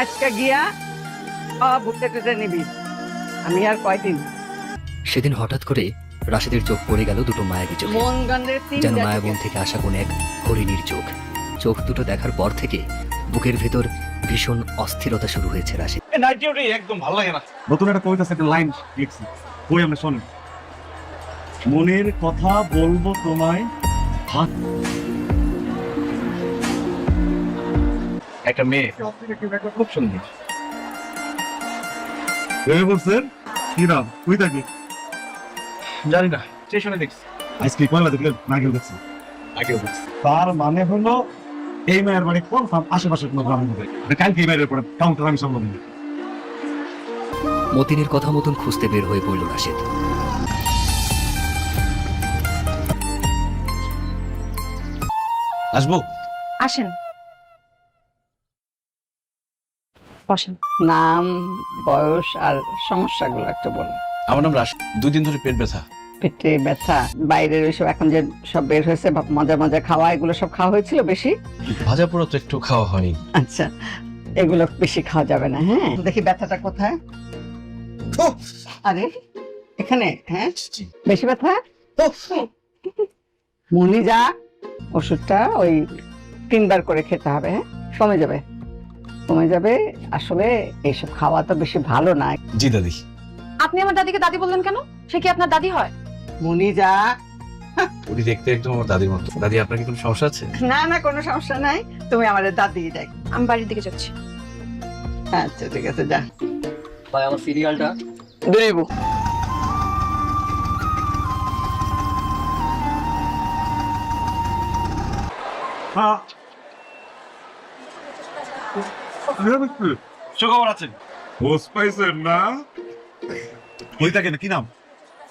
আজকে গিয়া ভুট্টে টুটে নিবি। আমি আর কয়দিন। সেদিন হঠাৎ করে রাশেদের চোখ পড়ে গেল দুটো মায়াবী চোখে, মন গন্ধের যেন মায়াবন থেকে আসা কোন এক হরিণীর চোখ। চোখ দুটো দেখার পর থেকে বুকের ভেতর ভীষণ অস্থিরতা শুরু হয়েছে রাশেদ। একদম ভালো লাগে না। নতুন একটা কবিতা একটা লাইন লিখছি, বই আমরা শোনেন। মনের কথা বলবো তোমায় হাত। একটা মেয়ে খুব সুন্দর ভেবে বলছেন কি নাম তুই থাকি জানি না, স্টেশনে দেখছি আজকে কয়লা দেখলেন, আগেও দেখছি তার মানে হলো এই মেয়ের বাড়ি কনফার্ম আশেপাশে কোনো গ্রামের মধ্যে। কালকে এই মেয়ের পরে কাউন্টার আমি সামলাবো। মতিনের কথা মতন খুঁজতে বের হয়ে পড়ল রাশেদ। আসবো? আসেন, বসেন। নাম, বয়স আর সমস্যাগুলো একটু বলুন। আমার নাম রাশ। 2 দিন ধরে পেট ব্যথা। পেটে ব্যথা, বাইরের ওইসব এখন যে সব বের হয়েছে মজা মজা খাওয়া, এগুলো সব খাওয়া হয়েছিল বেশি? ভাজা পোড়া তো একটু খাওয়া হয়নি। আচ্ছা, এগুলো বেশি খাওয়া যাবে না। হ্যাঁ, দেখি ব্যথাটা কোথায়? আরে এখানে? হ্যাঁ, বেশি ব্যথা? মনি যা, ওষুধটা ওই 3 বার করে খেতে হবে। হ্যাঁ, কমে যাবে কমে যাবে। আসলে এইসব খাওয়া তো বেশি ভালো না। জি দাদি। আপনি আমার দাদিকে দাদি বললেন কেন? সে কি আপনার দাদি হয়? মনি যা। উনি দেখতে একদম আমার দাদির মতো। দাদি, আপনার কি কোনো সমস্যা আছে? না না, কোনো সমস্যা নাই, তুমি আমাদের দাদি দেখ। আমি বাড়ির দিকে যাচ্ছি। আচ্ছা ঠিক আছে, যা। ভাই আমার সিরিয়ালটা দেব। সুখবর আছে? খোঁজ পাইছেন না? ওই থাকে না, কি নাম?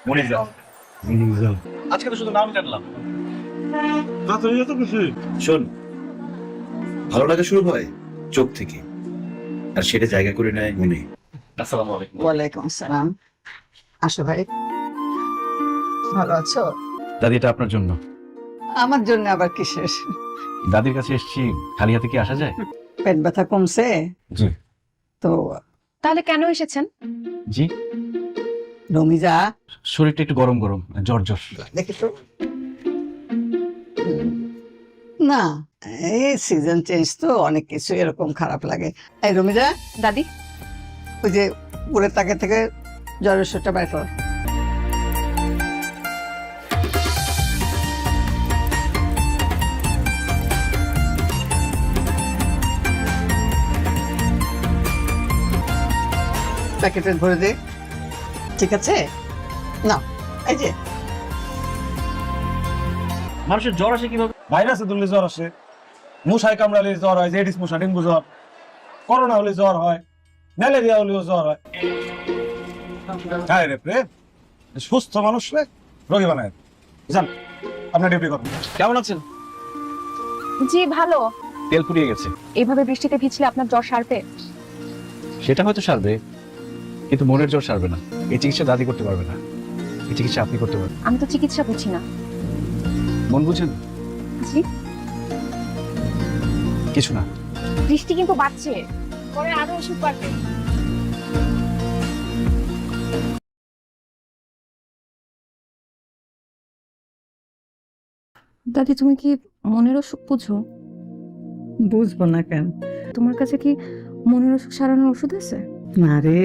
মনিজা। আজকে তো শুধু নাম জানলাম। শোন, ভালো লাগা শুরু হয় চোখ থেকে, আর সেটা জায়গা করে নেয় মনে। আসসালামু আলাইকুম। ওয়ালাইকুম আসসালাম। আসো ভাই, ভালো আছো? দাদি, এটা আপনার জন্য। আমার জন্য আবার কিসের? দাদির কাছে এসেছি, খালি হাতে কি আসা যায়? পেট ব্যথা কমছে জি। তো? তাহলে কেন এসেছেন? জি, রমিজা, শরীরটা একটু গরম গরম, জ্বর জ্বর। দেখি তো। না, এই সিজন চেঞ্জ তো, অনেক কিছু এরকম খারাপ লাগে। এই রমিজা, দাদি, ওই যে উপরের তাকে থেকে জ্বরের ওষুধটা বের কর। প্যাকেটে ভরে দে, ঠিক আছে? না, এই যে মানুষের জ্বর আসে কিভাবে? ভাইরাসে ধরলে জ্বর আসে, মশায় কামড়ালে জ্বর হয়, জেডিস মশা, ডেঙ্গু জ্বর, করোনা হলে জ্বর হয়, ম্যালেরিয়া হলেও জ্বর হয়। রে প্রেম, সুস্থ মানুষ রে রোগী বানায়। যান, আপনার ডিউটি করুন। কেমন আছেন? জি ভালো। তেল ফুরিয়ে গেছে। এইভাবে বৃষ্টিতে ভিজলে আপনার জ্বর সারবে? সেটা হয়তো সারবে, কিন্তু মনের জ্বর সারবে না। এই চিকিৎসা দাদি করতে পারবে না, এই চিকিৎসা আপনি করতে পারবেন। আমি তো চিকিৎসা বুঝি না। মন বুঝেন? জি। কিছু না। বৃষ্টি কিন্তু বাড়ছে, পরে আরো ওষুধ বাড়বে। দাদি, তুমি কি মনের অসুখ বুঝো? বুঝবো না কেন? তোমার কাছে কি মনের অসুখ সারানোর ওষুধ আছে? না রে,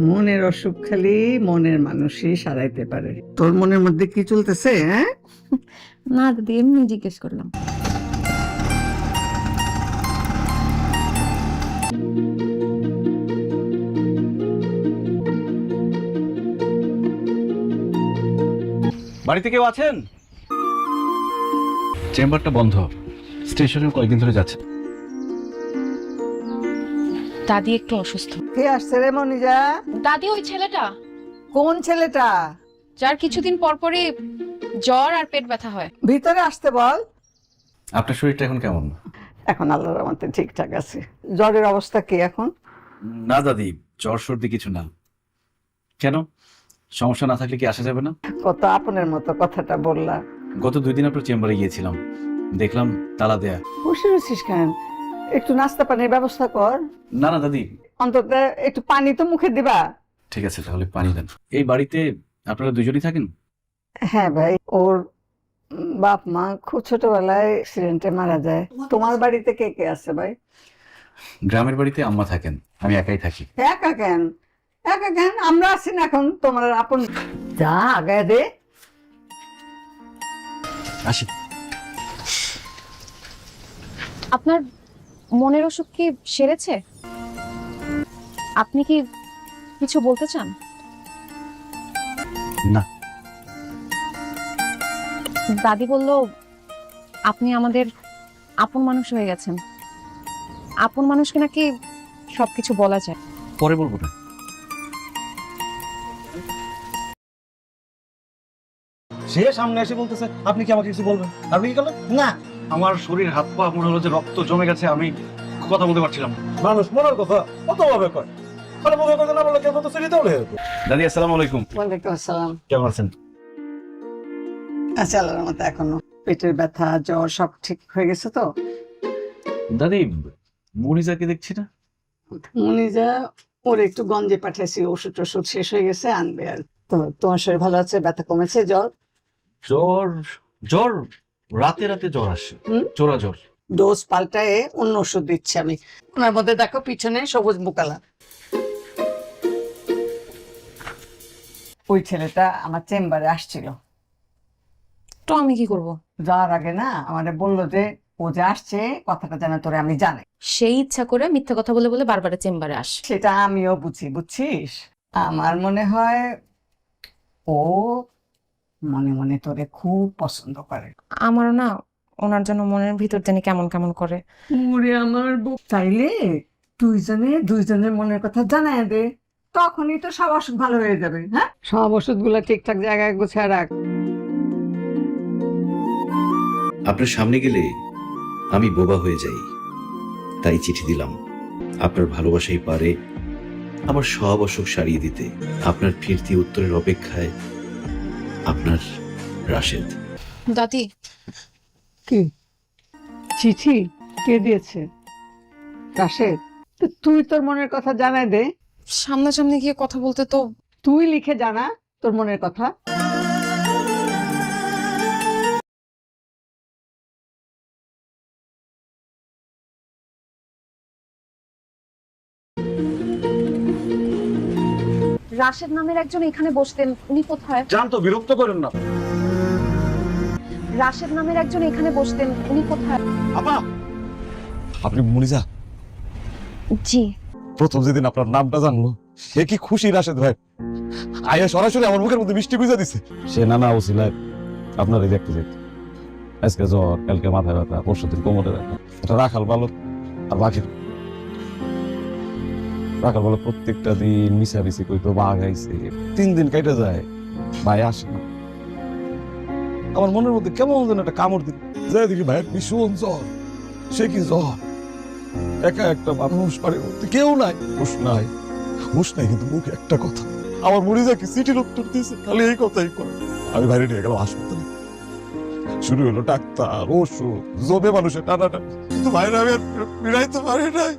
মনের অসুখ খালি মনের মানুষই সারাইতে পারে। তোর মনের মধ্যে কি চলতেছে? হ্যাঁ, না দাদি, এমনি জিজ্ঞেস করলাম। বাড়িতে কেউ আছেন? চেম্বারটা বন্ধ, স্টেশনে কয়েকদিন ধরে যাচ্ছে। দাদি একটু অসুস্থ। কে আসছে রে মনিজা? দাদি, ওই ছেলেটা কোন ছেলেটা? যার কিছুদিন পর পরই জ্বর আর পেট ব্যথা হয়। ভিতরে আসতে বল। আপনার শরীরটা এখন কেমন? এখন আল্লাহর রহমতে ঠিকঠাক আছে। জ্বরের অবস্থা কি এখন? না দাদি, জ্বর সর্দি কিছু না। কেন, সমস্যা না থাকলে কি আসা যাবে না? কত আপনের মতো কথাটা বললা। গত 2 দিন আপনার চেম্বারে গিয়েছিলাম, দেখলাম তালা দেয়া। বসে রয়েছিস কেন? একটু নাস্তা পানির ব্যবস্থা কর, না না দাদি, অন্তত একটু পানি তো মুখে দিবা। ঠিক আছে তাহলে পানি দেন। এই বাড়িতে আপনারা দুজনই থাকেন? হ্যাঁ ভাই, ওর বাপ মা খুব ছোটবেলায় অ্যাক্সিডেন্টে মারা যায়। তোমার বাড়িতে কে কে আছে ভাই? গ্রামের বাড়িতে আম্মা থাকেন, আমি একাই থাকি। একা কেন? একা কেন? আমরা আছি না এখন তোমার আপন। যা আগায় দে। আসি। আপনার মনের অসুখ কি সেরেছে? আপনি কি কিছু বলতে চান? না। দাদি বলল আপনি আমাদের আপন মানুষ হয়ে গেছেন। আপন মানুষকে নাকি সবকিছু বলা যায়। পরে বলবো না। সে সামনে এসে বলতেছে আপনি কি আমাকে কিছু বলবেন, আপনি কি করলেন? না, আমার শরীর হাত পা মনে হলো যে রক্ত জমে গেছে, আমি কথা বলতে পারছিলাম না। মানুষ মনের কথা কত ভাবে কয়, মানে মুখে কথা না বললে কেউ তো চিনি তাহলে। দাদি আসসালামু আলাইকুম। ওয়ালাইকুম আসসালাম। কেমন আছেন? আচ্ছা, আল্লাহর মতো এখনো পেটের ব্যথা জ্বর সব ঠিক হয়ে গেছে তো? দাদি মনিজাকে দেখছি না। মনিজা ওর একটু গঞ্জে পাঠাইছি, ওষুধ টষুধ শেষ হয়ে গেছে, আনবে আর। তো তোমার শরীর ভালো আছে? ব্যথা কমেছে? জ্বর? জ্বর জ্বর রাতে রাতে জ্বর আসে, হুম? চোরা জ্বর। ডোজ পাল্টায় অন্য ওষুধ দিচ্ছি আমি। ওনার মধ্যে দেখো পিছনে সবুজ বুকালা। ওই ছেলেটা আমার চেম্বারে আসছিল। তো আমি কি করব? যাওয়ার আগে না আমাদের বললো যে ও যে আসছে কথাটা যেন তোরে আমি জানাই। সেই ইচ্ছা করে মিথ্যা কথা বলে বলে বারবার চেম্বারে আসে। সেটা আমিও বুঝি, বুঝছিস? আমার মনে হয় ও মনে মনে তোরে খুব পছন্দ করে। আমারও না ওনার জন্য মনের ভিতর জানি কেমন কেমন করে। ওরে আমার বুক, চাইলে দুইজনের মনের কথা জানায় দে, তখনই তো সব অসুখ ভালো হয়ে যাবে। হ্যাঁ, সব ওষুধ গুলা ঠিকঠাক জায়গায় গুছিয়ে রাখ। আপনার সামনে গেলে আমি বোবা হয়ে যাই, তাই চিঠি দিলাম। আপনার ভালোবাসাই পারে আমার সব অসুখ সারিয়ে দিতে। আপনার ফিরতি উত্তরের অপেক্ষায় আপনার রাশেদ। দাদি, কি চিঠি কে দিয়েছে? রাশেদ? তো তুই তোর মনের কথা জানাই দে। সামনাসামনি গিয়ে কথা বলতে তো। তুই লিখে জানা তোর মনের কথা। রাশেদ নামের একজন এখানে বসতেন, উনি কোথায়? জানতো, বিরক্ত করেন না। রাশেদ নামের একজন এখানে বসতেন, উনি কোথায়? আপা, আপনি মনিজা? জি। প্রথম যেদিন আপনার নামটা জানলো সে কি খুশি রাশেদ ভাই, আয়া সরাসরি আমার মুখের মধ্যে মিষ্টি গুঁজা দিছে। সে নানা ওসিলায় আপনারই দেখতে যেত। আজকে জ্বর, কালকে মাথায় ব্যথা, পরশুদিন কোমরে ব্যথা। এটা রাখাল বালক আর বাকি রাখাল বালক প্রত্যেকটা দিন মিশামিশি কইতো বাঘ আইছে। 3 দিন কেটে যায়, ভাই আসে না। আমার মনের মধ্যে কেমন যেন একটা কামড় দিল, যাই দেখি ভাইয়ের ভীষণ জ্বর। সে কি জ্বর, একা একটা মানুষ, বাড়ির মধ্যে কেউ নাই, হুশ নাই কিন্তু মুখে একটা কথা। আমার মরিজা কি চিঠির উত্তর দিয়েছে, খালি এই কথাই করে। আমি বাইরে নিয়ে গেলাম হাসপাতালে, শুরু হলো ডাক্তার, ওষুধ, জমে মানুষের টানাটা, কিন্তু বাইরে আমি আর ফিরাইতে পারি নাই।